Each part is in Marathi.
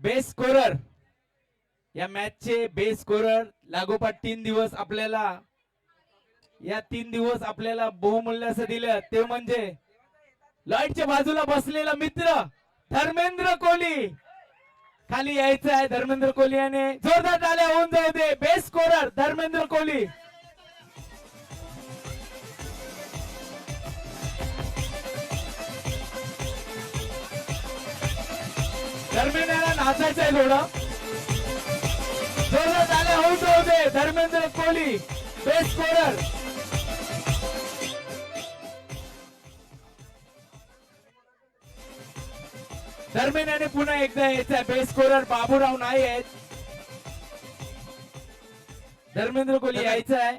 बेस्ट स्कोरर या मॅचचे बेस्ट स्कोरर लागोपाठ 3 दिवस आपल्याला या 3 दिवस आपल्याला बहुमूल्य असं दिलं ते म्हणजे लाईटच्या बाजूला बसलेला मित्र धर्मेंद्र कोहली. खाली यायचं आहे धर्मेंद्र कोहली याने जोरदार टाळ्या होऊन जाऊ दे. Best scorer Dharmendra Kohli. धर्मेंद्रला नाचायचं आहे थोडं. जोरदार टाळ्या होऊन जाऊ दे. Dharmendra Kohli best scorer. धर्मेंद्रने पुन्हा एकदा यायचा बेस्ट स्कोरर. बाबूराव नाही आहेत. धर्मेंद्र कोहली यायचा आहे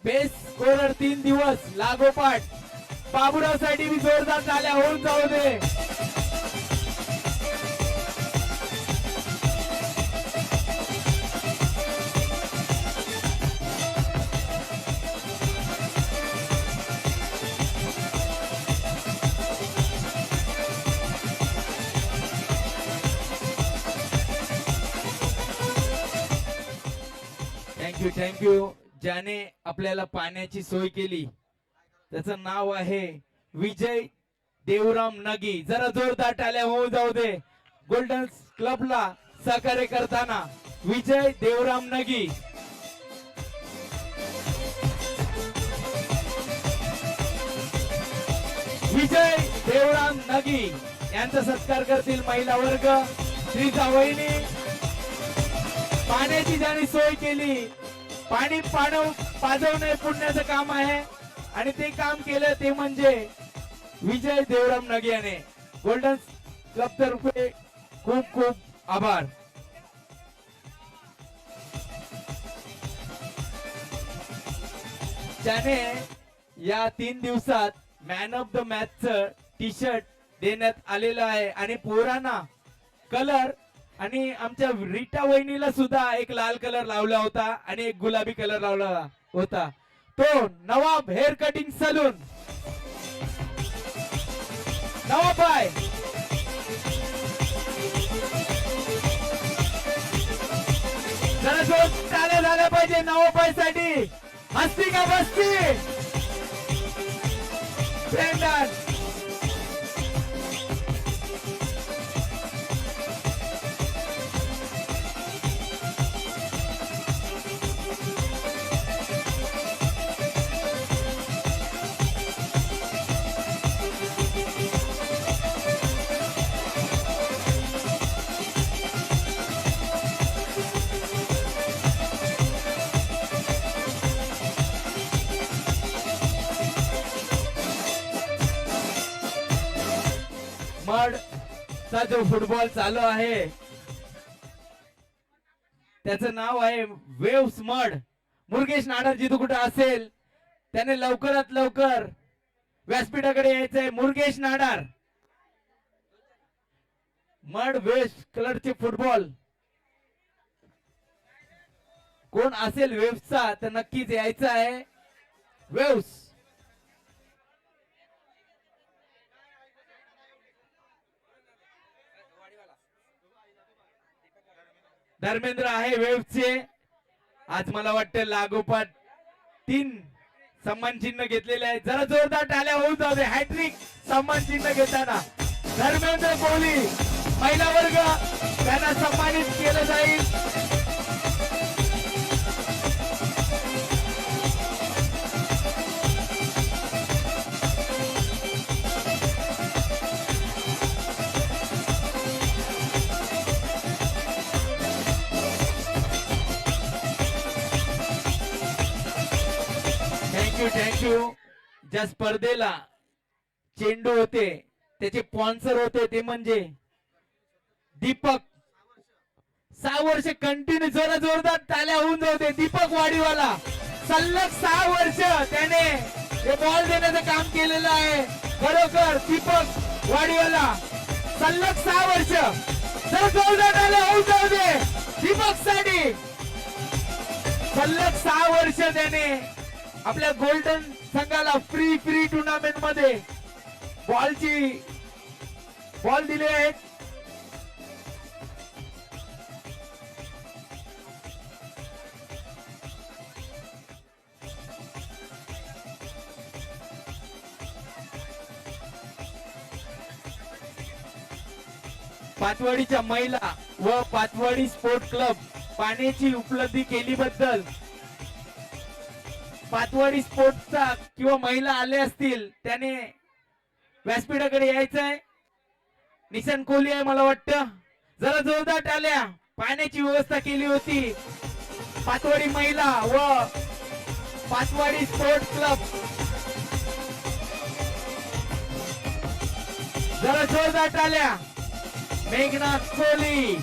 बेस्ट स्कोरर 3 दिवस लागोपाठ. बाबूराव साठी भी जोरदार टाळ्या होऊन जाऊ दे. थँक्यू. ज्याने आपल्याला पाण्याची सोय केली त्याचं नाव आहे विजय देवराम नगी. जरा जोरदार टाळ्या होऊन जाऊ दे. गोल्डन क्लबला सहकार्य करताना विजय देवराम नगी. विजय देवराम नगी यांचा सत्कार करतील महिला वर्ग. श्री जावईनी पाण्याची ज्यांनी सोय केली. पाणी पाजवणे पुण्याचं काम आहे आणि ते काम केलं ते म्हणजे विजय देवराम नगे याने. गोल्डन क्लब तर्फे खूप खूप आभार. त्याने या 3 दिवसात मॅन ऑफ द मॅचचं टी शर्ट देण्यात आलेलं आहे आणि पोरांना कलर आणि आमच्या रीटा वहिनीला सुद्धा एक लाल कलर लावला होता आणि एक गुलाबी कलर लावला होता. तो नवाब हेअर कटिंग सलून नवाबाई. जरा जोर टाळ्या झाल्या पाहिजे नवाबाई साठी. हसती का बसती ब्रँडन. मड चा जो फुटबॉल चालू आहे त्याचं नाव आहे वेव्स मड. मुरगेश नाडार जिथं कुठं असेल त्याने लवकरात लवकर व्यासपीठाकडे यायचंय. मुरगेश नाडार मड वेव्स कलरचे फुटबॉल कोण असेल वेव्सचा तर नक्कीच यायचं आहे. वेव्स धर्मेंद्र आहे वेव्हचे. आज मला वाटतं लागोपाठ 3 सन्मान चिन्ह घेतलेले आहेत. जरा जोरदार टाळ्या होऊन जाऊ दे. हॅट्रिक सन्मान चिन्ह घेताना धर्मेंद्र कोहली महिला वर्ग त्यांना सन्मानित केलं जाईल. थँक्यू. ज्या स्पर्धेला चेंडू होते त्याचे स्पॉन्सर होते ते म्हणजे दीपक. 6 वर्ष कंटिन्यू. जरा जोरदार टाळ्या होऊन जाऊ दे. दीपक वाडीवाला सलग 6 वर्ष त्याने हे बॉल देण्याचं काम केलेलं आहे. खरोखर दीपक वाडीवाला सलग 6 वर्ष. जरा जोरदार टाळ्या होऊन जाऊ दे दीपक साठी. सलग 6 वर्ष त्याने आपल्या गोल्डन संघाला फ्री टुर्नामेंट मध्ये बॉल दिले आहेत. पाचवाडीच्या महिला व पाचवाडी स्पोर्ट क्लब पाण्याची उपलब्धी केलीबद्दल पाचवाडी स्पोर्टचा किंवा महिला आले असतील त्याने व्यासपीठाकडे यायचंय. निशान कोहली आहे मला वाटतं. जरा जोरदार टाळ्या. पाण्याची व्यवस्था केली होती पाचवाडी महिला व पाचवाडी स्पोर्ट क्लब. जरा जोरदार टाळ्या. Meghnath Kohli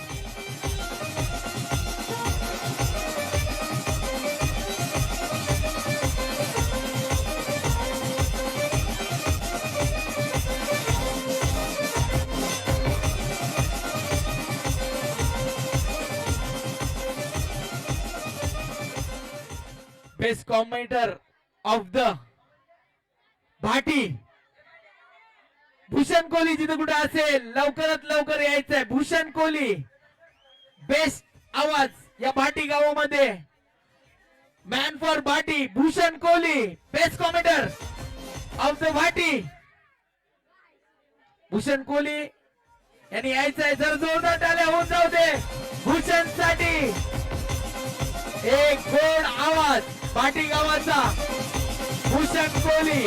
best commentator of the Bhati Bhushan Kohli. जिथे कुठे असेल लवकरात लवकर यायचंय. भूषण कोहली बेस्ट आवाज या भाटी गावामध्ये. Man for Bhati Bhushan Kohli best commentator of the Bhati. Bhushan Kohli यांनी यायचंय. जर जोरदार टाळ्या होऊन जाऊ दे भूषण साठी. एक गोड आवाज भाटी गावाचा भूषण कोहली.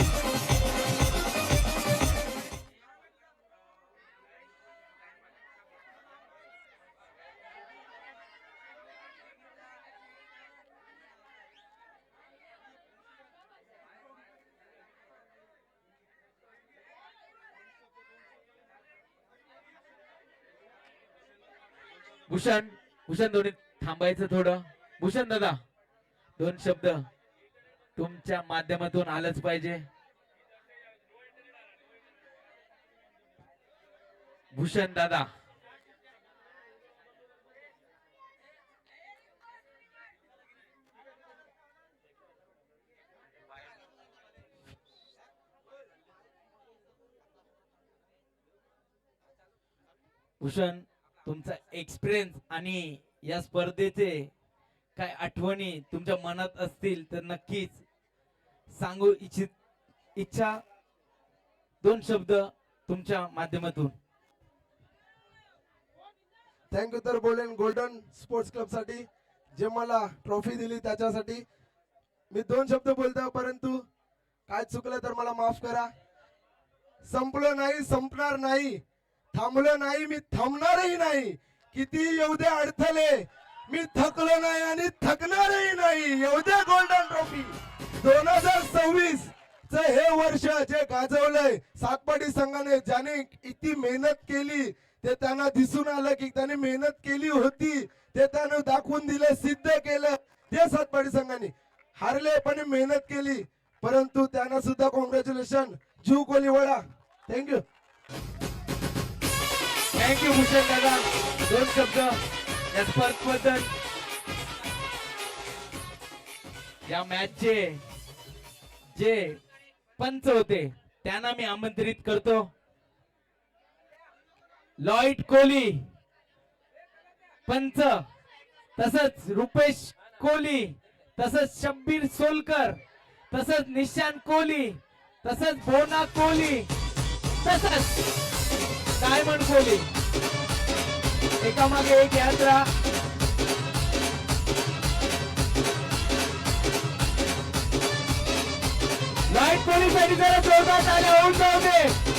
भूषण भूषण दोन्ही थांबायचं थोडं. भूषण दादा दोन शब्द तुमच्या माध्यमातून आलंच पाहिजे. भूषण दादा भूषण तुमचा एक्सपिरियन्स आणि या स्पर्धेचे काय आठवणी तुमच्या मनात असतील तर नक्कीच सांगू इच्छा. दोन शब्द तुमच्या माध्यमातून. थँक्यू तर बोलेन गोल्डन स्पोर्ट्स क्लब साठी जे मला ट्रॉफी दिली त्याच्यासाठी. मी दोन शब्द बोलतो परंतु काय चुकलं तर मला माफ करा. संपलो नाही संपणार नाही. थांबलो नाही मी थांबणारही नाही. किती येऊ दे अडथळे मी थकलो नाही आणि थकणारही नाही. येऊ दे गोल्डन ट्रॉफी. 2026 च हे वर्ष जे गाजवलंय सातपाडी संघाने ज्याने इतकी मेहनत केली ते त्यांना दिसून आलं की त्याने मेहनत केली होती. ते त्याने दाखवून दिलं सिद्ध केलं. ते सातपाडी संघाने हारले पण मेहनत केली परंतु त्यांना सुद्धा कॉंग्रॅच्युलेशन. जीव कोहली वडा. थँक्यू. थँक्यू भूषण दादा. दोन शब्द या स्पर्धेबद्दल. या मॅचचे जे पंच होते त्यांना मी आमंत्रित करतो. लॉइड कोहली पंच, तसंच रुपेश कोहली, तसंच शब्बीर सोलकर, तसंच निशांत कोहली, तसंच भोना कोहली, तसंच डायमंड कोहली. एकामागे एक यात्रा. लाईट कोहली साठी जरा जोरदार टाळ्या होऊन जाऊ दे.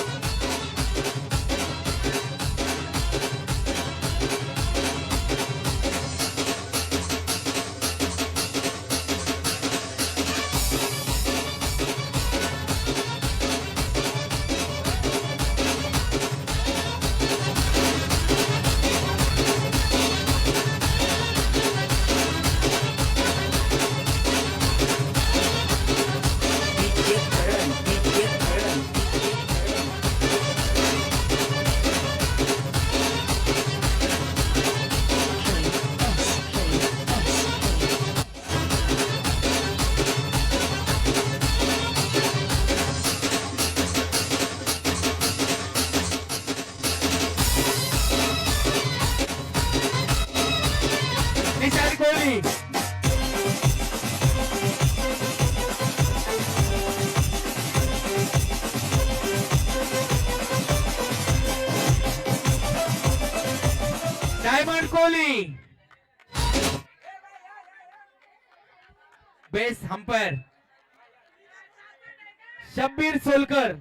निशांत कोहली कोहली. Best umpire Shabbir Solkar.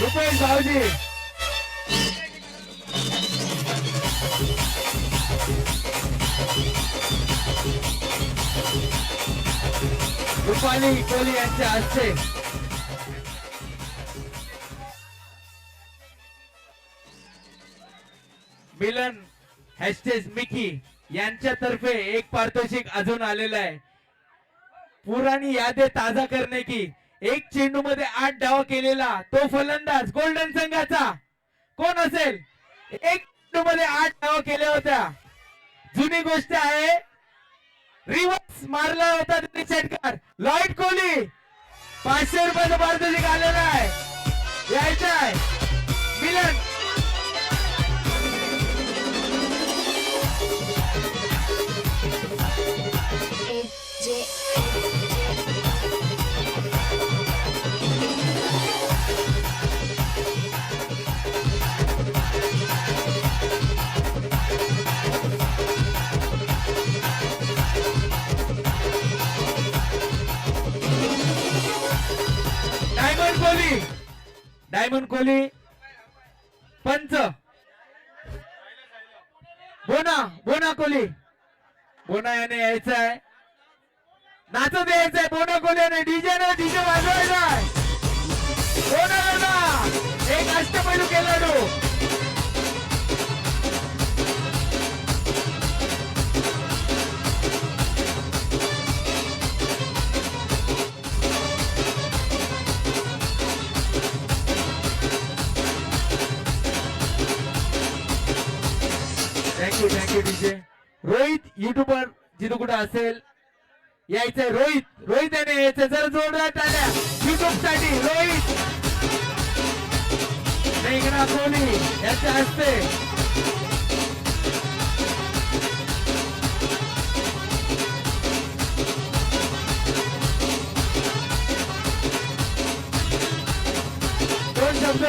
रुपेश भाऊजी. रुपाली कोहली यांच्या हस्ते मिलन हॅशटॅग मिकी यांच्यातर्फे एक पारितोषिक अजून आलेलं आहे. पुराणी यादी ताजा करणे की एक चेंडू मध्ये 8 डाव केलेला तो फलंदाज गोल्डन संघाचा कोण असेल. एक चेंडू मध्ये 8 डाव केल्या होत्या. जुनी गोष्ट आहे. रिव्हर्स मारला होता त्यांनी षटकार. लॉइड कोहली 500 रुपयाचं पारितोषिक आलेलं आहे. यायचं आहे मिलन. डायमंड कोहली पंच. बोना कोहली. बोना याने यायचं आहे. नाचत यायचंय बोना कोहली याने. डीजे वाजवायचा आहे. बोना एक अष्टपैलू खेळाडू. Thank you DJ. रोहित युट्यूबर जिथं कुठं असेल यायचंय. रोहित याने यायचं. जरा जोरदार टाळ्या युट्यूब साठी. रोहित मेघना कोहली याच्या हस्ते. दोन शब्द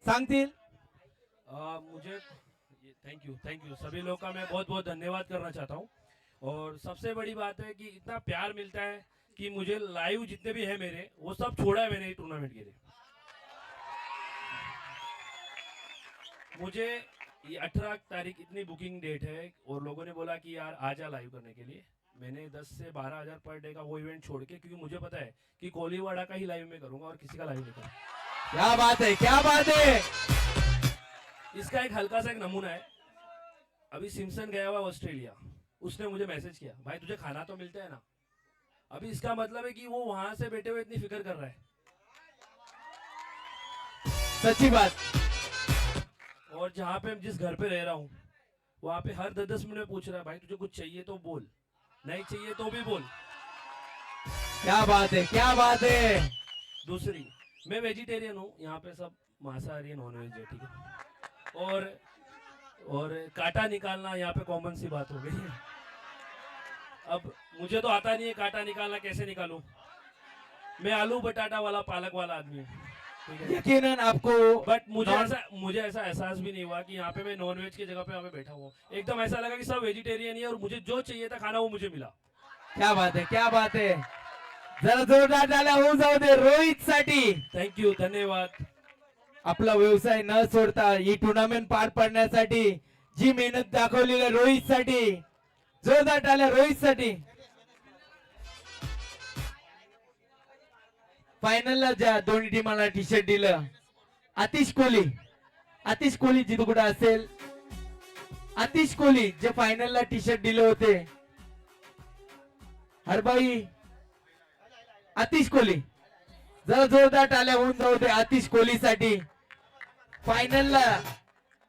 सांगतील. मुझे थैंक यू सभी लोग का मैं बहुत बहुत धन्यवाद करना चाहता हूँ. और सबसे बड़ी बात है कि इतना प्यार मिलता है कि मुझे लाइव जितने भी है मेरे वो सब छोड़ा है मैंने टूर्नामेंट के लिए. मुझे ये 18 तारीख इतनी बुकिंग डेट है और लोगों ने बोला कि यार आजा लाइव करने के लिए. मैंने 10 से 12 हजार पर डे का वो इवेंट छोड़ के, क्योंकि मुझे पता है कि कोहलीवाड़ा का ही लाइव में करूंगा और किसी का लाइव नहीं करूंगा. क्या बात है, क्या बात है. इसका एक हल्का सा एक नमूना है. अभी सिम्सन गया हुआ ऑस्ट्रेलिया, उसने मुझे मैसेज किया, भाई तुझे खाना तो मिलता है ना. अभी इसका मतलब है कि वो वहां से बैठे हुए इतनी फिक्र कर रहा है. सच्ची बात. और जहाँ पे जिस घर पे रह रहा हूँ वहां पे हर 10-10 मिनट में पूछ रहा है, भाई तुझे कुछ चाहिए तो बोल, नहीं चाहिए तो भी बोल. क्या बात है, क्या बात है. दूसरी, मैं वेजिटेरियन हूँ, यहाँ पे सब मांसाहारी नॉन वेज है, ठीक है. और कांटा निकालना यहाँ पे कॉमन सी बात हो गई है. अब मुझे तो आता नहीं है कांटा निकालना, कैसे निकालूं. मैं आलू बटाटा वाला पालक वाला आदमी हूँ, ठीक है. यकीनन आपको बट मुझे ऐसा एहसास भी नहीं हुआ कि यहाँ पे मैं नॉन वेज की जगह पे यहाँ पे बैठा हुआ. एकदम ऐसा लगा कि सब वेजिटेरियन ही है और मुझे जो चाहिए था खाना वो मुझे मिला. क्या बात है, क्या बात है. जरा जोरदार टाळ्या होऊन जाऊ दे रोहित साठी. थँक्यू, धन्यवाद. आपला व्यवसाय न सोडता ही टुर्नामेंट पार पाडण्यासाठी जी मेहनत दाखवलेली रोहित साठी जोरदार टाळ्या रोहित साठी. फायनलला ज्या दोन्ही टीमाला टी शर्ट दिलं आतिश कोहली जिथं कुठं असेल, आतिश कोहली जे फायनलला टी शर्ट दिले होते. हरबाई आतिश कोहली, जरा जोरदार टाळ्या होऊन जाऊ दे आतिश कोहली साठी. फायनलला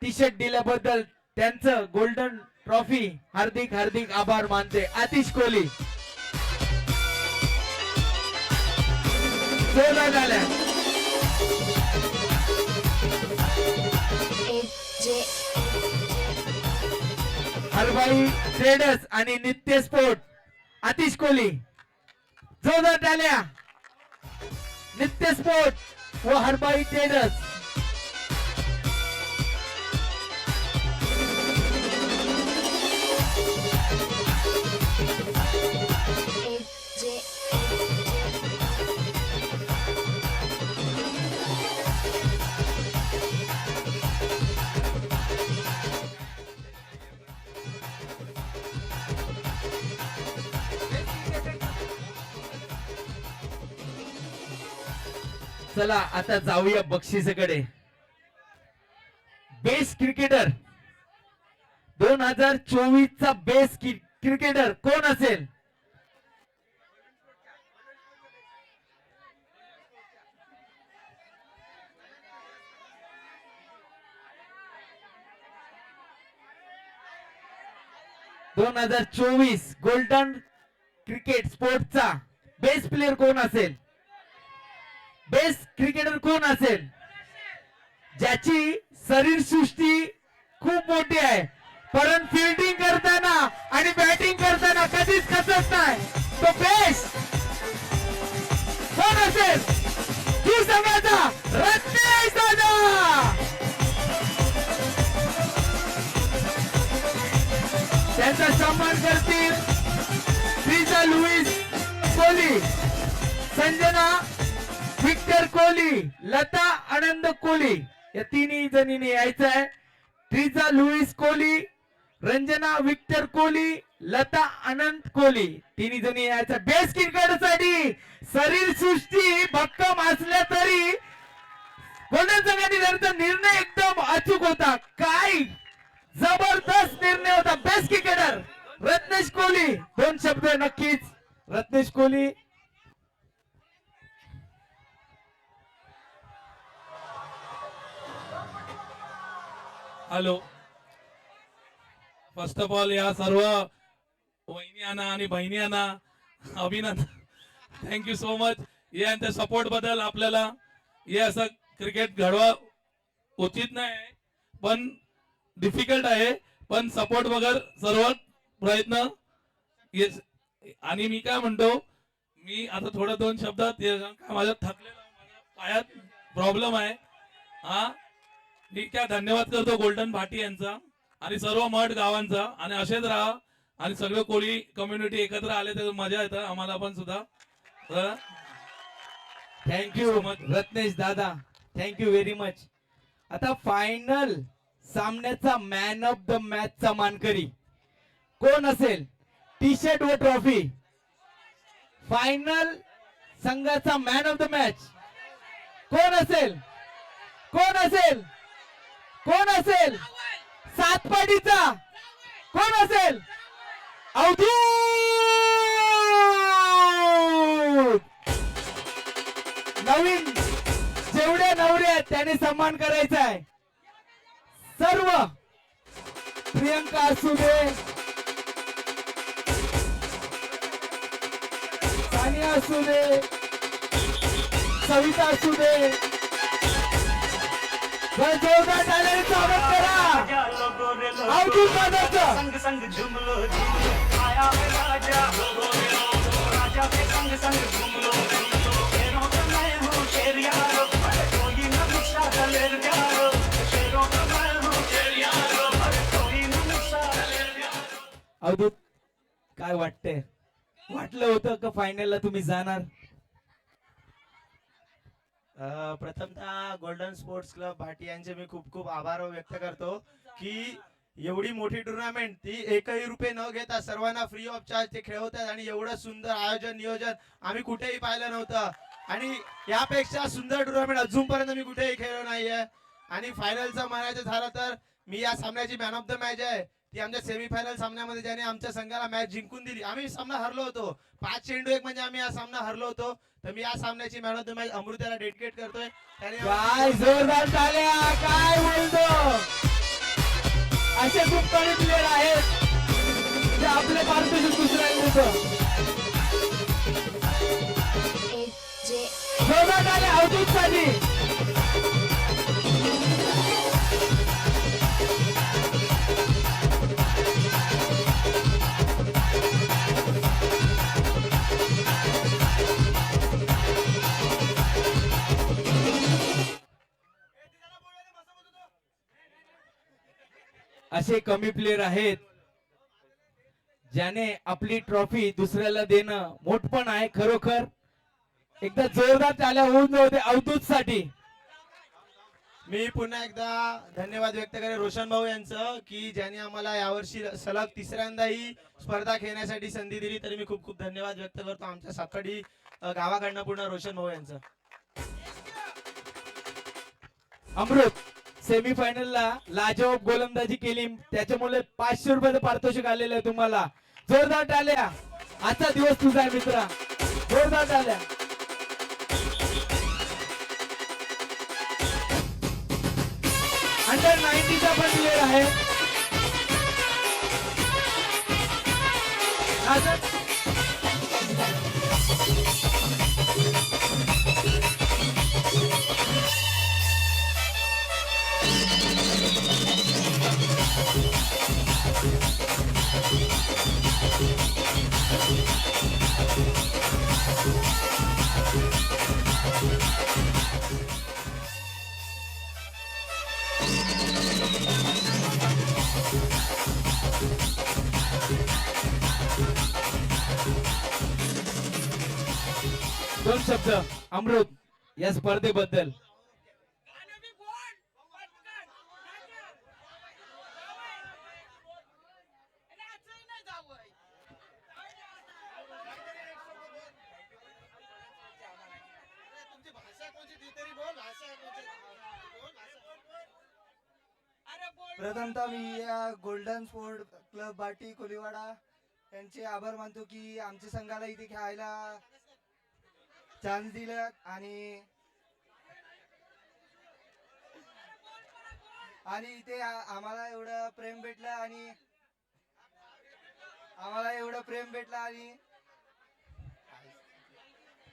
टी शर्ट दिल्याबद्दल त्यांचं गोल्डन ट्रॉफी हार्दिक हार्दिक आभार मानते आतिश कोहली. जोरदार टाळ्या. हरबाई ट्रेडर्स आणि नित्य स्पोर्ट आतिश कोहली जोरदार टाळ्या. नित्य स्पोर्ट व हरबाई ट्रेडर्स. चला आता जाऊया बक्षिसाकडे. बेस्ट क्रिकेटर 2024 चा बेस्ट क्रिकेटर कोण असेल? दोन 2024 गोल्डन क्रिकेट स्पोर्टचा बेस्ट प्लेयर कोण असेल? बेस्ट क्रिकेटर कोण असेल ज्याची शरीर सृष्टी खूप मोठी आहे परंतु फिल्डिंग करताना आणि बॅटिंग करताना कधीच खचत नाही? तो बेस्ट कोण असेल? तू सांगायचा रत्नेश दादा. त्यांचा सन्मान करतील श्रीजा लुईस कोहली, संजना विक्टर कोहली, लता आनंद कोहली या तिन्ही जणींनी यायचं आहे. ट्रिजा लुईस कोहली, रंजना विक्टर कोहली, लता आनंद कोहली तिन्ही जणी यायचं. बेस्ट क्रिकेटरसाठी शरीर सृष्टी भक्कम असल्या तरी गोल्डन संघाने त्यांचा निर्णय एकदम अचूक होता. काय जबरदस्त निर्णय होता. Best cricketer Ratnesh Kohli. दोन शब्द नक्कीच Ratnesh Kohli. Hello, first of all या सर्व वहिन्यांना आणि बहिणींना अभिनंदन. थँक्यू सो मच यांच्या सपोर्ट बद्दल. आपल्याला हे असं क्रिकेट घडवा उचित नाही पण डिफिकल्ट आहे पण सपोर्ट वगैरे सर्व प्रयत्न. आणि मी काय म्हणतो, मी आता थोडं दोन शब्दात माझ्या थकलेला माझ्या पायात प्रॉब्लेम आहे. हा मी काय धन्यवाद करतो गोल्डन भाटी यांचा आणि सर्व मठ गावांचा. आणि असेच राहा आणि सगळे कोळी कम्युनिटी एकत्र आले तर मजा येतं आम्हाला पण सुद्धा. थँक्यू रत्नेश दादा, थँक्यू व्हेरी मच. आता फायनल सामन्याचा मॅन ऑफ द मॅच चा मानकरी कोण असेल? टी शर्ट व ट्रॉफी. फायनल संघाचा मॅन ऑफ द मॅच कोण असेल? कोण असेल? कोण असेल? सातपाडीचा कोण असेल? अवधूत. नवीन जेवढे नवरे आहेत त्याने सन्मान करायचा आहे. सर्व प्रियंका असू दे, सानिया असू दे, सविता असू दे, जोरदार टाळ्यांनी स्वागत करा अवधूत दादाचं. संग संग झूम लो आया है राजा राजा के संग संग झूम लो शेरों का मैं हूँ शेर यारो कोई न मुझसा दलेर यारो शेरों का मैं हूँ शेर यारो कोई न मुझसा दलेर यारो. अवधूत काय वाटतंय? वाटलं होतं का फायनलला तुम्ही जाणार? प्रथमतः गोल्डन स्पोर्ट्स क्लब भाटी यांचे मी खूप खूप आभार व्यक्त करतो की एवढी मोठी टुर्नामेंट ती एकही रुपये न घेता सर्वांना फ्री ऑफ चार्ज ते खेळवतात आणि एवढं सुंदर आयोजन नियोजन आम्ही कुठेही पाहिलं नव्हतं. आणि यापेक्षा सुंदर टुर्नामेंट अजूनपर्यंत मी कुठेही खेळलो नाहीये. आणि फायनलचं म्हणायचं झालं तर मी या सामन्याची मॅन ऑफ द मॅच आहे ती आमच्या सेमीफायनल सामन्यामध्ये ज्याने आमच्या संघाला मॅच जिंकून दिली. आम्ही सामना हरलो होतो 5-1 म्हणजे आम्ही हा सामना हरलो होतो. तर मी या सामन्याची मॅन ऑफ द मॅच अमृताला डेडिकेट करतोय. काय जोरदार टाळ्या. काय बोलतो, असे खूप कमी प्लेयर आहेत जे आपले भारताचे दुसऱ्या होतं. जोरदार टाळ्या अवधूत साठी. असे कमी प्लेयर आहेत ज्याने आपली ट्रॉफी दुसऱ्याला देणं मोठपण आहे खरोखर. एकदा जोरदार टाळ्या होऊन जाऊ दे अवधूत साठी. मी पुन्हा एकदा धन्यवाद व्यक्त करेन रोशन भाऊ यांचं की ज्यांनी आम्हाला यावर्षी सलग तिसऱ्यांदा ही स्पर्धा खेळण्यासाठी संधी दिली. तरी मी खूप खूप धन्यवाद व्यक्त करतो आमच्या साखडी गावाकडनं पुन्हा रोशन भाऊ यांचं. अमृत सेमीफायनलला लाजवाब गोलंदाजी केली त्याच्यामुळे 500 रुपयाचं पारितोषिक आलेलं आहे तुम्हाला. जोरदार टाळ्या. आजचा दिवस तुझा आहे मित्रा. जोरदार टाळ्या. अंडर 90 चा पण प्लेअर आहे. नाजर. दोन शब्द अमृत या स्पर्धेबद्दल. प्रथमतः मी या गोल्डन स्पोर्ट क्लब बाटी कोलीवाडा यांचे आभार मानतो की आमच्या संघाला इथे खेळायला चान्स दिला आणि इथे आम्हाला एवढं प्रेम भेटलं आणि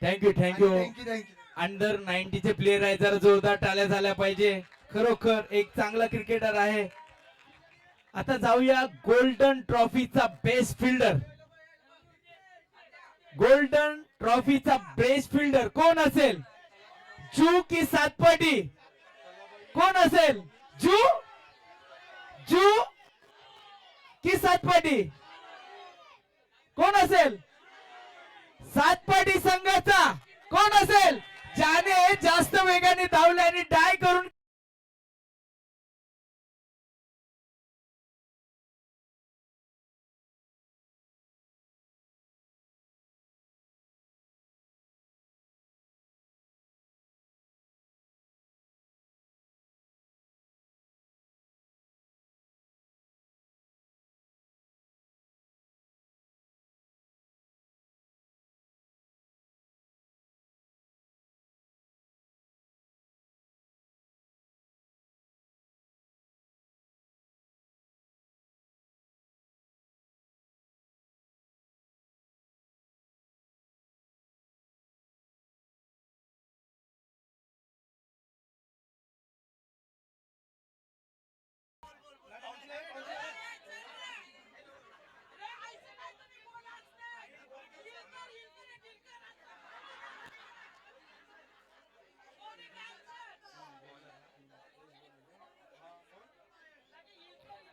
थँक्यू थँक्यू. अंडर 90 चे प्लेयर आहे जरा जोरदार टाळ्या झाल्या पाहिजे. खरोखर एक चांगला क्रिकेटर आहे. आता जाऊया गोल्डन ट्रॉफीचा बेस्ट फिल्डर. गोल्डन ट्रॉफीचा बेस्ट फिल्डर कोण असेल? जू की सातपाटी? कोण असेल? जू की सातपाटी? कोण असेल? सातपाटी संघाचा कोण असेल ज्याने जास्त वेगाने धावले आणि डाय करून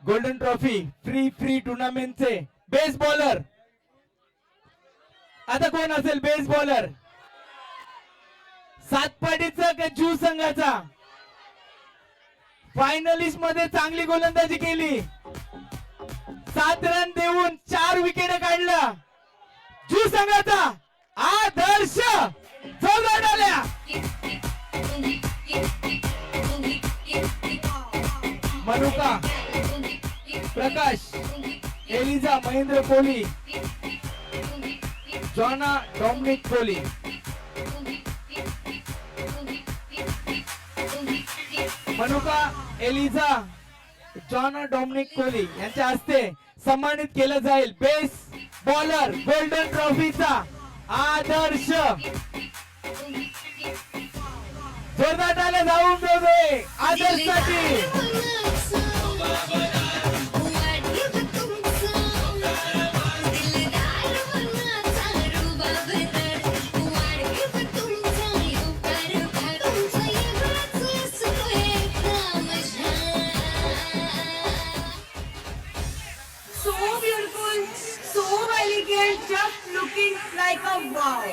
गोल्डन ट्रॉफी फ्री टुर्नामेंटचे बेस्ट बॉलर. आता कोण असेल बेस्ट बॉलर? सातपाटीचा का जू संघाचा? फायनलिस्ट मध्ये चांगली गोलंदाजी केली. 7 रन देऊन 4 विकेट काढला जू संघाचा आदर्श. जोरदार टाळ्या. मनुका प्रकाश एलिझा महेंद्र कोहली जॉना डॉमिनिक कोहली. मनुका एलिझा जॉना डॉमिनिक कोहली यांच्या हस्ते सन्मानित केलं जाईल बेस्ट बॉलर गोल्डन ट्रॉफीचा आदर्श. जोरदार टाळ्या जाऊन दे आदर्शसाठी. like a wow.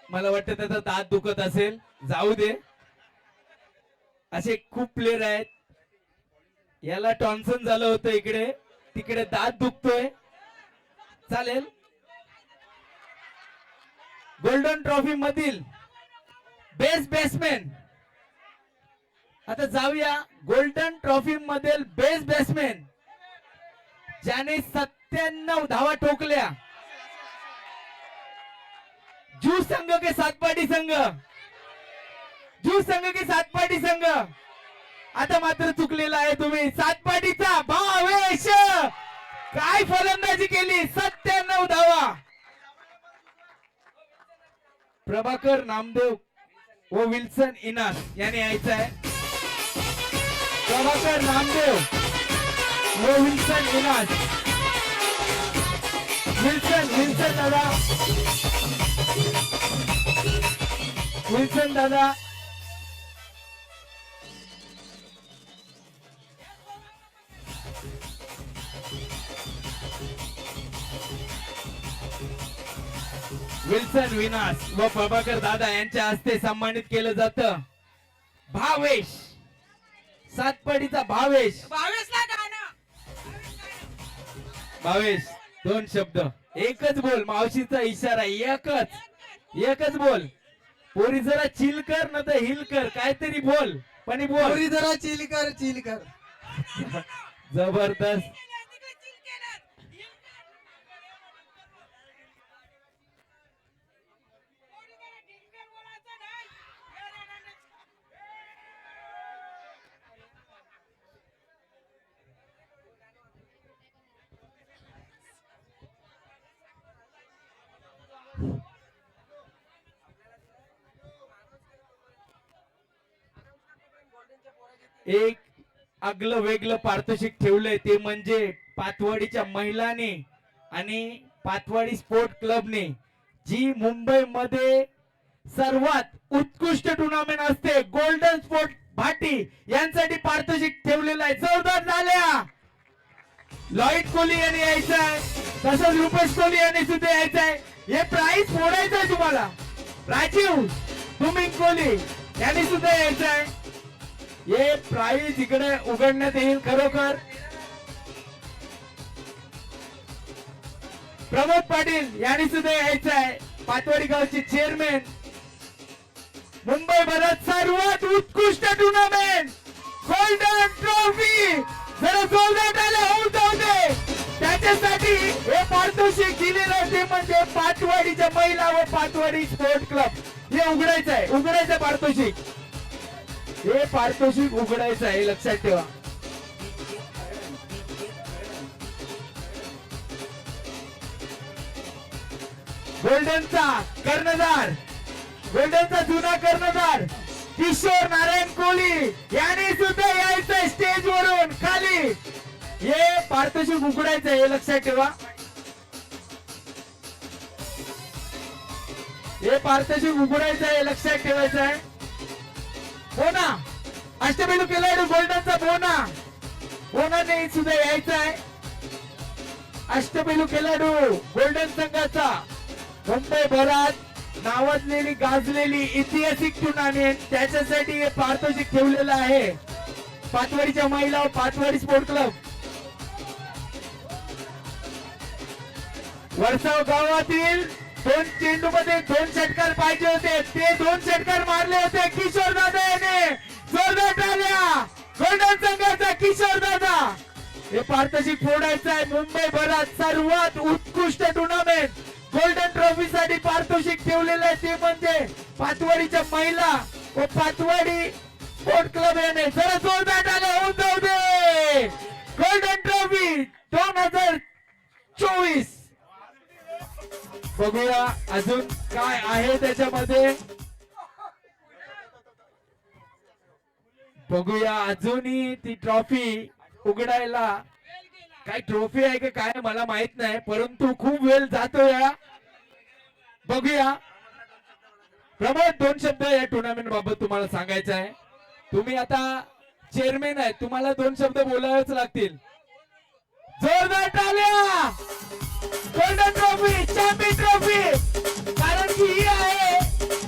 मला वाटतं त्याचा दात दुखत असेल, जाऊ दे. असे खूप प्लेयर आहेत. याला टॉन्सन झालं होतं इकडे, तिकडे दात दुखतोय. चालेल. गोल्डन ट्रॉफी मधील बेस्ट बॅट्समॅन. आता जाऊया गोल्डन ट्रॉफी मधील बेस्ट बॅट्समॅन ज्याने 97 धावा ठोकल्या. जू संघ के सातपाटी संघ, जू संघ के सातपाटी संघ. आता मात्र चुकलेला आहे तुम्ही. सातपाटीचा भावेश काय फलंदाजी केली, 97 धावा. प्रभाकर नामदेव व विल्सन इनास याने यायचं आहे. प्रभाकर नामदेव व विल्सन इनास. विल्सन दादा, विल्सन दादा. विल्सन विनास व प्रभाकर दादा यांच्या हस्ते सन्मानित केलं जातं. भावेश, सातपाडीचा भावेश. भावेश, 2 शब्द, एकच बोल. मावशीचा इशारा, एकच बोल. पोरी जरा चिल कर ना तर हिल कर, काहीतरी बोल, पण बोल. पोरी जरा चिल कर. जबरदस्त. एक आगलं वेगळं पारितोषिक ठेवलंय, ते म्हणजे पातवाडीच्या महिलांनी आणि पातवाडी स्पोर्ट क्लबने जी मुंबईमध्ये सर्वात उत्कृष्ट टुर्नामेंट असते गोल्डन स्पोर्ट भाटी यांसाठी पारितोषिक ठेवलेलं आहे. जोरदार झाल्या. लॉईड कोहली यांनी यायचं आहे, तसंच रुपेश कोहली यांनी सुद्धा यायचं आहे. हे प्राइस फोडायचं आहे तुम्हाला. राजीव तुम्ही कोहली यांनी सुद्धा यायचं आहे. हे प्राइज इकडे उघडण्यात येईल. खरोखर प्रमोद पाटील यांनी सुद्धा यायचं आहे. पातवाडी गावचे चेअरमॅन. मुंबईभरात सर्वात उत्कृष्ट टुर्नामेंट गोल्डन ट्रॉफी जरा जोरदार होऊन जाऊ दे. त्याच्यासाठी हे पारितोषिक दिलेलं ते म्हणजे पातवाडीच्या महिला व पातवाडी स्पोर्ट क्लब. हे उघडायचं पारितोषिक. हे पारितोषिक उघडायचं आहे, लक्षात ठेवा. गोल्डनचा जुना कर्णधार किशोर नारायण कोहली यांनी सुद्धा यायचं स्टेज वरून खाली. हे पारितोषिक उघडायचं आहे, हे लक्षात ठेवा. हे पारितोषिक उघडायचं आहे, लक्षात ठेवायचं आहे. बोना, अष्टपैलू खेळाडू गोल्डनचा बोनाने सुद्धा यायचं आहे. अष्टपैलू खेळाडू गोल्डन संघाचा मुंबईभरात नावाजलेली गाजलेली ऐतिहासिक टुर्नामेंट, त्याच्यासाठी हे पारितोषिक ठेवलेलं आहे. पातवाडीच्या महिला व पातवाडी स्पोर्ट क्लब. वरसाव गावातील 2 चेंडूमध्ये 2 षटकार पाहिजे होते, ते 2 षटकार मारले होते किशोर दादा याने. जोरदार टाळ्या गोल्डन संघाचा किशोर दादा. हे पारितोषिक फोडायचं आहे. मुंबईभरात सर्वात उत्कृष्ट टुर्नामेंट गोल्डन ट्रॉफी साठी पारितोषिक ठेवलेलं आहे, ते म्हणजे पातवाडीच्या महिला व पातवाडी स्पोर्ट क्लब याने. जरा जोरदार टाळ्या होऊन जाऊ दे. Golden trophy 2024. बघूया अजून काय आहे त्याच्यामध्ये. बघूया अजूनही ती ट्रॉफी उघडायला काय ट्रॉफी आहे का काय मला माहित नाही, परंतु खूप वेळ जातोय. बघूया प्रमोद, 2 शब्द या टुर्नामेंट बाबत तुम्हाला सांगायचं आहे. तुम्ही आता चेअरमॅन आहे, तुम्हाला 2 शब्द बोलावेच लागतील. जोरदार टाळ्या. गोल्डन ट्रॉफी, चॅम्पियन ट्रॉफी, कारण की ही आहे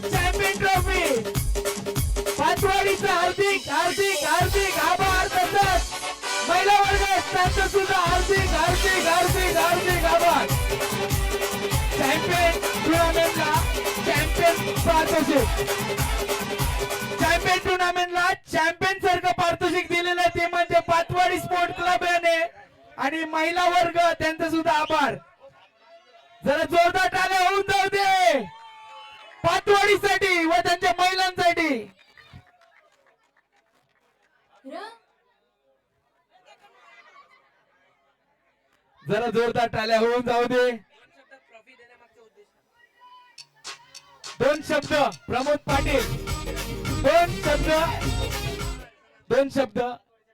चॅम्पियन ट्रॉफी. पाचवाडीचा हार्दिक हार्दिक हार्दिक आभार. तसंच महिला वर्ग त्यांचं सुद्धा हार्दिक हार्दिक हार्दिक हार्दिक आभार. चॅम्पियन टुर्नामेंटला चॅम्पियन पारितोषिक, चॅम्पियन टुर्नामेंटला चॅम्पियन सारखं पारितोषिक दिलेलं आहे ते म्हणजे पाचवाडी स्पोर्ट क्लब याने, आणि महिला वर्ग त्यांचा सुद्धा आभार. जरा जोरदार टाळ्या होऊन जाऊ दे पाचवाडीसाठी व त्यांच्या महिलांसाठी. जरा जोरदार टाळ्या होऊन जाऊ दे. 2 शब्द प्रमोद पाटील, 2 शब्द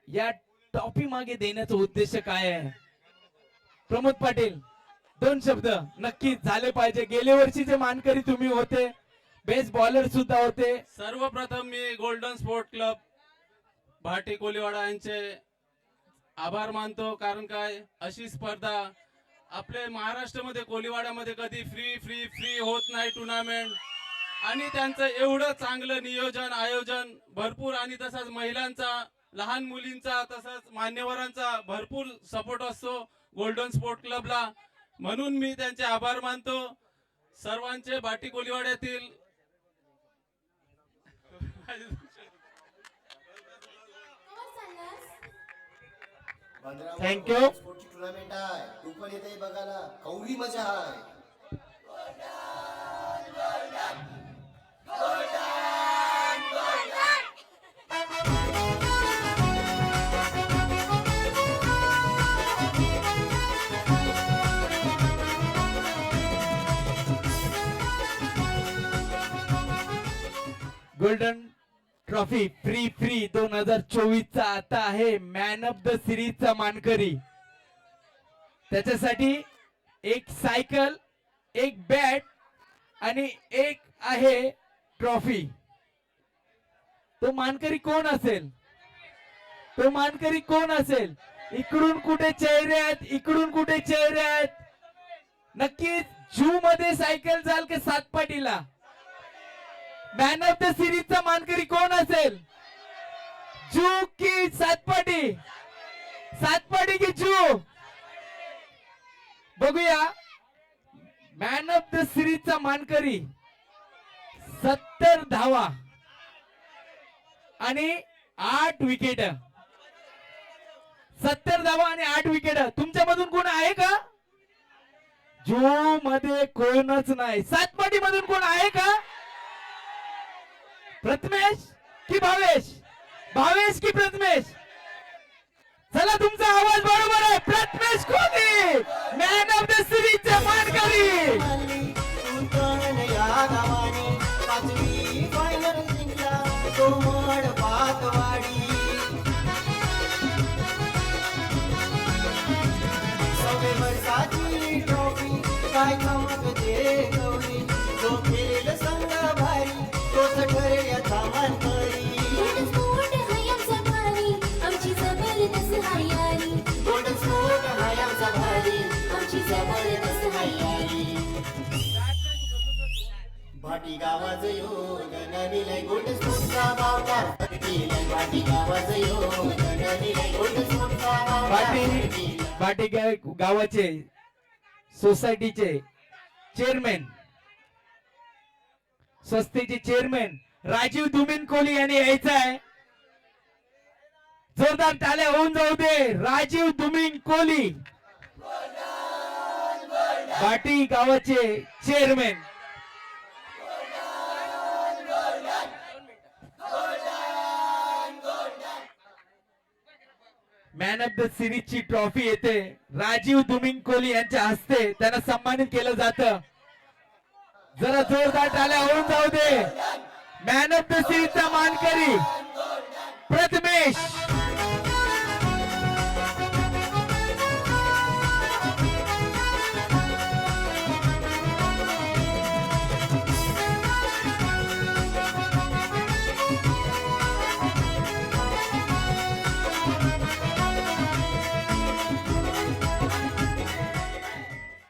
या ट्रॉफी मागे देण्याचा उद्देश काय आहे? प्रमोद पाटील 2 शब्द नक्कीच झाले पाहिजे. गेल्या वर्षीचे मानकरी तुम्ही होते, बेस्ट बॉलर सुद्धा होते. सर्वप्रथम मी golden sport club Bhati Koliwada यांचे आभार मानतो. कारण काय, अशी स्पर्धा आपल्या महाराष्ट्रामध्ये कोलीवाड्यामध्ये कधी फ्री फ्री फ्री होत नाही टुर्नामेंट, आणि त्यांचं एवढं चांगलं नियोजन आयोजन भरपूर, आणि तसंच महिलांचा, लहान मुलींचा, तसंच मान्यवरांचा भरपूर सपोर्ट असतो गोल्डन स्पोर्ट क्लबला. म्हणून मी त्यांचे आभार मानतो सर्वांचे. भाटी कोलीवाड्यातील थँक्यू. स्पोर्टची टुर्नामेंट आहे, तू पण येते बघायला, कौरी मजा आहे. गोल्डन ट्रॉफी फ्री फ्री 2024 चा आता आहे मॅन ऑफ द सिरीजचा मानकरी. त्याच्यासाठी एक सायकल, एक बॅट आणि एक आहे ट्रॉफी. तो मानकरी कोण असेल? तो मानकरी कोण असेल? इकडून कुठे चेहरे आहेत, इकडून कुठे चेहरे आहेत? नक्कीच झू मध्ये सायकल जाल की सातपाटीला? मॅन ऑफ द सिरीजचा मानकरी कोण असेल? जू की सातपाटी? सातपाटी की जू? बघूया. मॅन ऑफ द सिरीजचा मानकरी 70 धावा आणि 8 विकेट. 70 धावा आणि 8 विकेट. तुमच्यामधून कोण आहे का? जू मध्ये कोणच नाही. सातपाटी मधून कोण आहे का? प्रथमेश की भावेश? भावेश की प्रथमेश? चला, तुमचा आवाज बरोबर आहे. Prathamesh Kohli man of the सिरीजचे मानकरी. ट्रॉफी काय चमकते गौरी, जो खेळेल संघ भारी तोच ठरेल याचा मानकरी. गोल्डन स्पोर्ट हाय आमचा भारी, आमची जबरदस्त हायारी. गोल्डन स्पोर्ट हाय आमचा भारी, आमची जबरदस्त हायारी. भाटी गावाचं योगन दिलंय गोल्डन स्पोर्टचा बावटा केलंय. भाटी गावाचं योगन दिलंय गोल्डन स्पोर्टचा भाटी भाटी गावाचे सोसायटीचे चेअरमॅन, संस्थेचे चेअरमॅन राजीव दुमिन कोहली यांनी यायचं आहे. जोरदार टाळ्या होऊन जाऊ दे. राजीव दुमिन कोहली भाटी गावाचे चेअरमॅन. मॅन ऑफ द सिरीजची ट्रॉफी येते राजीव दुमिन कोहली यांच्या हस्ते, त्यांना सन्मानित केलं जातं. जरा जोरदार टाळ्या होऊन जाऊ दे. मॅन ऑफ द सिरीजचा मानकरी प्रथमेश.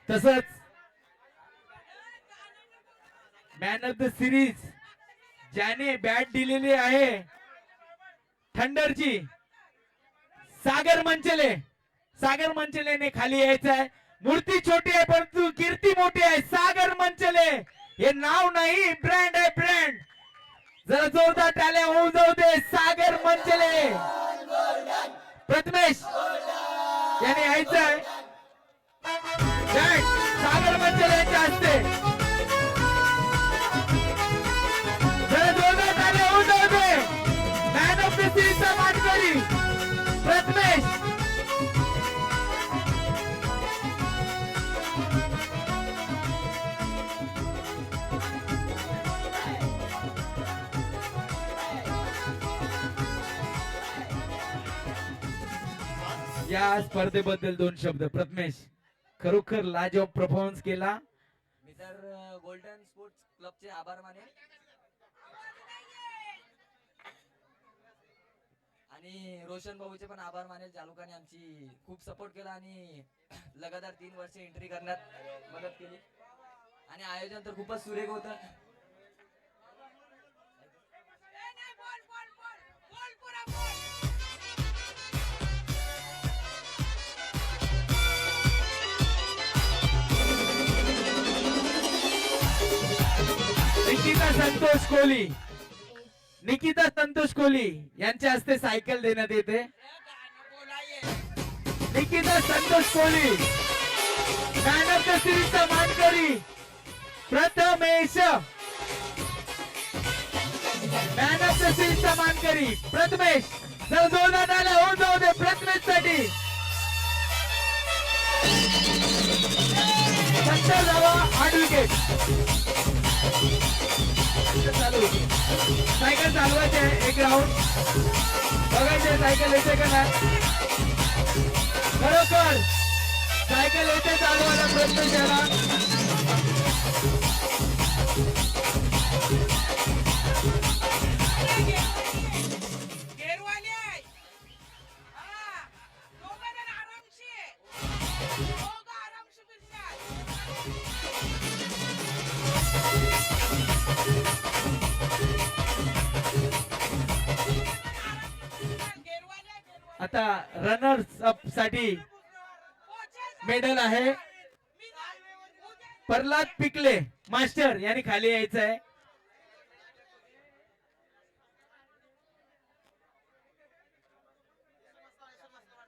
तसंच मॅन ऑफ द सिरीज ज्याने बॅट दिलेली आहे थंडरची, सागर मंचले. सागर मंचलेने खाली यायचं आहे. मूर्ती छोटी आहे परंतु कीर्ती मोठी आहे. सागर मंचले हे नाव नाही, ब्रँड आहे, ब्रँड. जरा जोरदार टाळ्या होऊ जाऊ दे. सागर मंचले. प्रथमेश याने यायचं आहे. बॅट सागर मंचले यांच्या हस्ते. जरा जोरदार टाळ्या होऊ जाऊ दे. मॅन ऑफ द सिरीजचा मानकरी प्रथमेश. या स्पर्धेबद्दल दोन शब्द. प्रथमेश खरोखर लाजवाब परफॉर्मन्स केला. मी तर गोल्डन स्पोर्ट्स क्लबचे आभार मानेन आणि रोशन भाऊचे पण आभार मानेल. जालुकाने आमची खूप सपोर्ट केला आणि लगातार 3 वर्ष एंट्री करण्यात मदत केली आणि आयोजन तर खूपच सुरेख होतं. निकिता संतोष कोहली. निकिता संतोष कोहली यांच्या हस्ते सायकल देण्यात येते. Nikita Santosh Kohli man of the सिरीजचा मानकरी प्रथमेश. मॅन ऑफ द सिरीजचा मानकरी प्रथमेश. जर जोरदार टाळ्या होऊन जाऊ दे प्रथमेश साठी. संतोष जावा हार्ड विकेट. सायकल चालवायचे एक राऊंड बघायचे सायकल येते का नाही. खरोखर सायकल येते चालवायला प्रयत्न केला. आता रनर्स अप साठी मेडल आहे. प्रल्हाद पिकले मास्टर यांनी खाली यायचं आहे.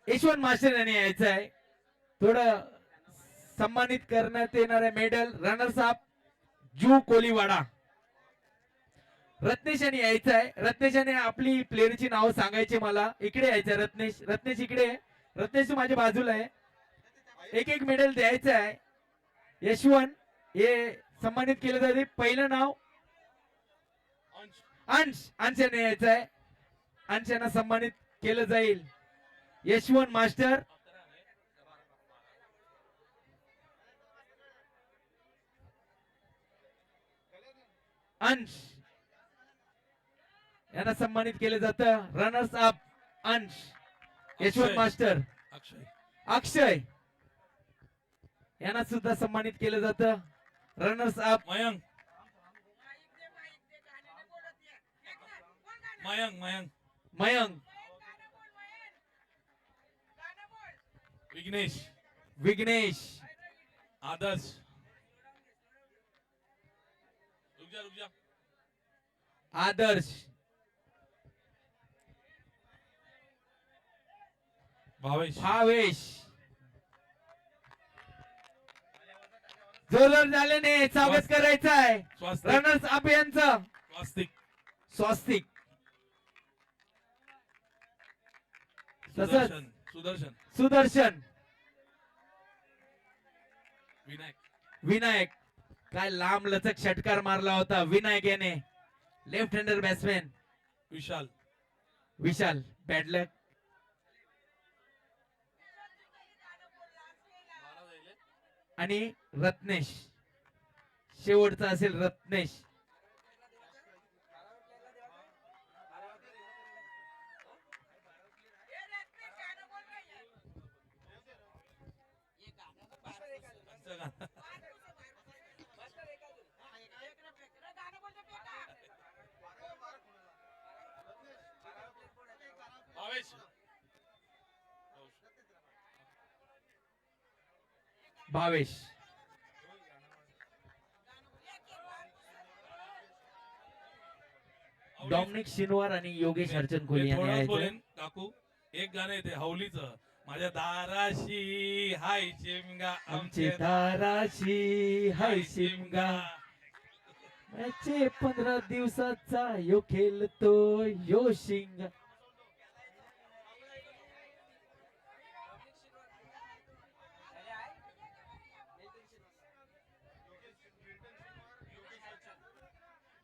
यशवंत मास्टर यांनी यायचं आहे. थोडं सन्मानित करण्यात येणार आहे. मेडल रनर्स अप जू कोलीवाडा. रत्नेश यांनी यायचं आहे. रत्नेश यांनी आपली प्लेअरची नाव सांगायची मला. इकडे यायचं आहे रत्नेश. रत्नेश इकडे. रत्नेश माझ्या बाजूला आहे. एक एक मेडल द्यायचं आहे. यशवंत हे सन्मानित केले जाते. पहिलं नाव अंश. अंश यांनी यायचं आहे. अंश यांना सन्मानित केलं जाईल. यशवंत मास्टर. अंश यांना सन्मानित केलं जातं. रनर्स अप अंश, यशवंत मास्टर, अक्षय यांना सुद्धा सन्मानित केलं जातं. रनर्स अप मयंक मयंक मयंक मयंक, विघ्नेश विघ्नेश, आदर्श रुक जा आदर्श, भावेश भावेश. जोरदार झाल्याने स्वागत करायचं आहे स्वास्तिक रनर्स अप यांचं. स्वास्तिक स्वास्तिक तसंच सुदर्शन सुदर्शन सुदर्शन, विनायक विनायक. काय लांब लचक षटकार मारला होता विनायक याने. लेफ्ट हँडर बॅट्समॅन विशाल विशाल बॅड लक. आणि रत्नेश शेवटचा असेल रत्नेश. भावेश भावेश. डॉमिनिक शिनवार आणि योगेश अर्चन कोहली यांनी थोडंच यायचं. बोलेन काकू. एक गाणं येते हवलीचं, माझ्या दाराशी हाय शिमगा आमचे दाराशी हाय शिमगा. याचे 15 दिवसाचा यो खेळतो यो शिंगा.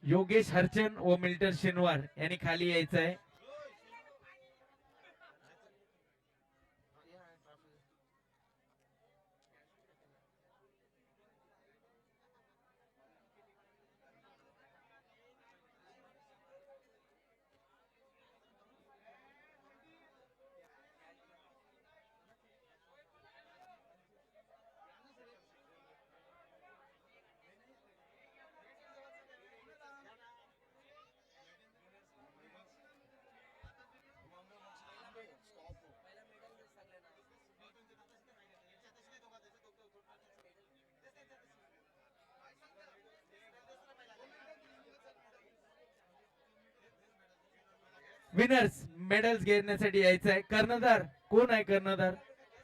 योगेश हरचन व मिल्टन शिनवार यांनी खाली यायचं आहे. विनर्स मेडल्स घेण्यासाठी यायचं आहे. कर्णधार कोण आहे? कर्णधार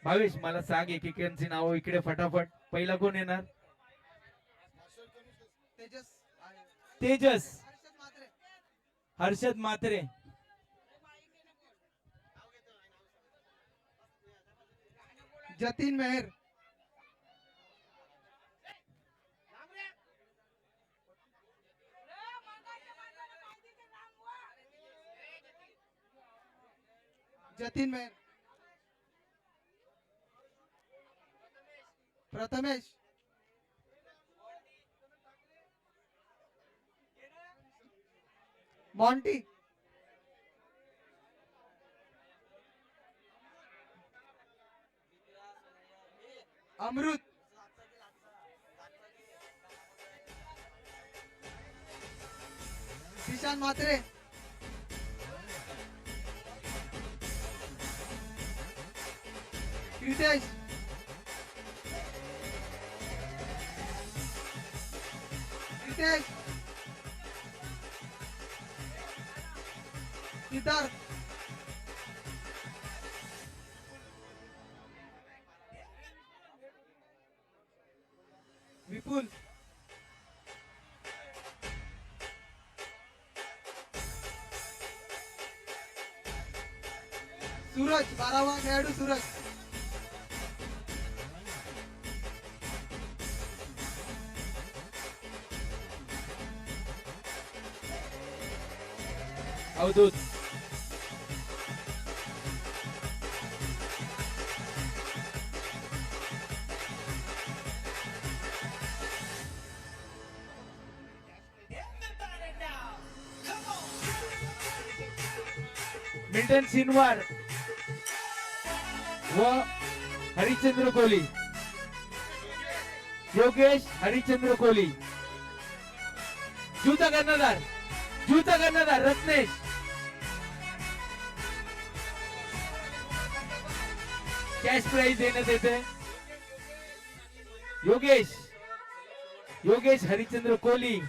भावेश मला सांग एकेकांची नाव इकडे फटाफट. पहिला कोण येणार? तेजस आहे. तेजस हर्षद म्हात्रे. हर्षद म्हात्रे. जतीन मेहर. जतीन मेहर. प्रथमेश. मॉन्टी. अमृत. ईशान म्हात्रे. रितेश. रितेश. सिद्धार्थ. विपुल. सूरज. 12वा खेळाडू सूरज. अवधूत. मिल्टन शिनवार व हरिश्चंद्र कोहली. योगेश हरिश्चंद्र कोहली. जूता कर्णधार रत्नेश. कॅश प्राइज देण्यात येते. योगेश हरिश्चंद्र कोहली.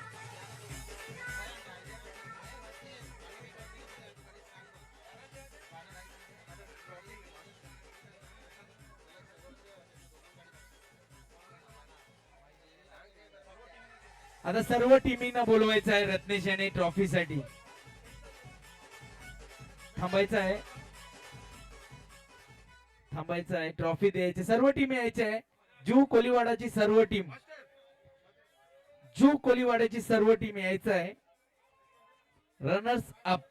आता सर्व टीमींना बोलवायचं आहे रत्नेश याने ट्रॉफीसाठी. थांबायचं आहे ट्रॉफी द्यायची. सर्व टीम यायच्या आहे. जू कोलीवाडाची सर्व टीम यायचं आहे. रनर्स अप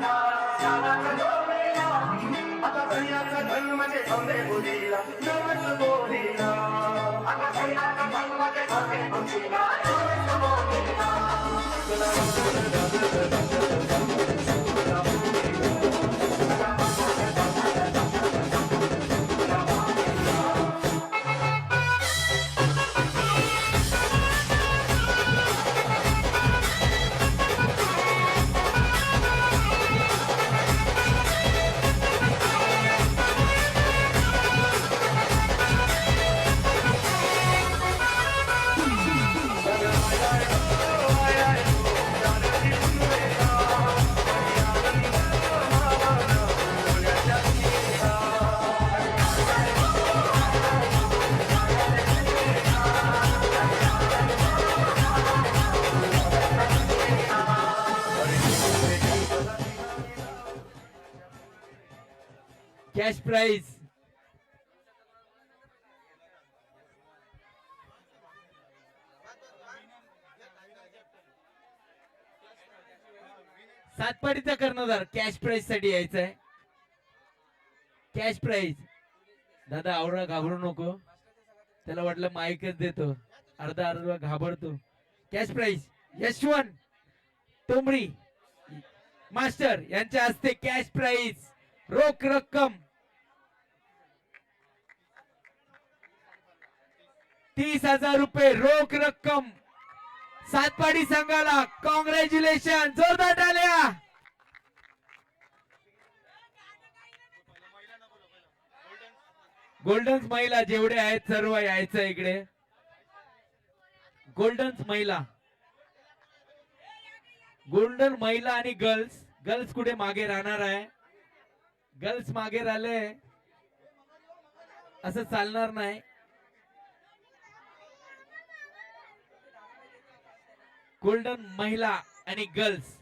राजा शाळाचा डोळेला आता सैयाचा धन म्हणजे खंबे बोलीला नवस बोलीला आता सैयाचा धन म्हणजे खंबे बोलीला नवस बोलीला कॅश प्राइज सातपाडीचा कर्णधार कॅश प्राइज साठी यायचा आहे. Cash prize. दादा आवडा घाबरू नको, त्याला वाटलं माईकच देतो, अर्धा अर्धा घाबरतो. कॅश प्राइज यशवंत तोंबडी मास्टर यांच्या हस्ते कॅश प्राइज रोख रक्कम 30,000 रुपये रोख रक्कम सातपाडी संघाला. कॉंग्रॅच्युलेशन, जोरदार टाळ्या. गोल्डन्स महिला जेवढे आहेत सर्व यायचं इकडे. गोल्डन्स महिला, गोल्डन महिला आणि गर्ल्स. गर्ल्स कुठे मागे राहणार आहे? गर्ल्स मागे राहिले असं चालणार नाही. गोल्डन महिला आणि गर्ल्स.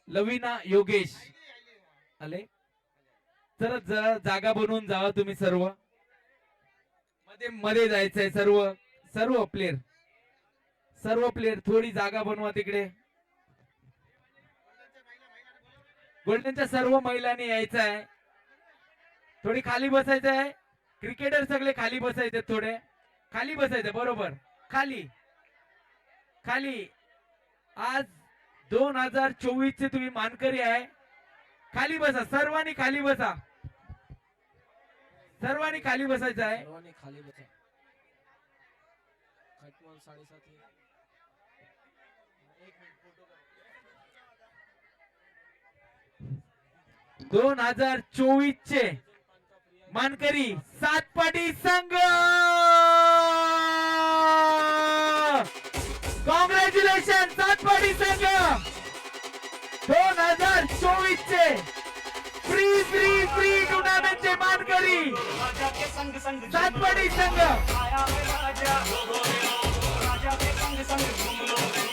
लवीना योगेश आले. जरा जरा जागा बनवून जावा तुम्ही सर्व. मध्ये मध्ये जायचंय सर्व सर्व प्लेयर. सर्व प्लेयर थोडी जागा बनवा तिकडे. गोल्डनच्या सर्व महिलांनी यायचं आहे. थोडी खाली बसायचं आहे. क्रिकेटर सगळे खाली बसायचे, थोडे खाली बसायचं. बरोबर खाली खाली. आज 2024 चे तुम्ही मानकरी आहे. खाली बसा, सर्वांनी खाली बसा. सर्वांनी खाली बसायचं आहे. सर्वांनी खाली बसा. 2024 चे मानकरी सातपाडी संघ. कॉंग्रॅच्युलेशन सातपाडी संघ. 2024 चे फ्री फ्री फ्री टुर्नामेंटचे मानकरी राजा के संग संग सातपाडी संघ. आया है राजा राजा के संग संग घूम लो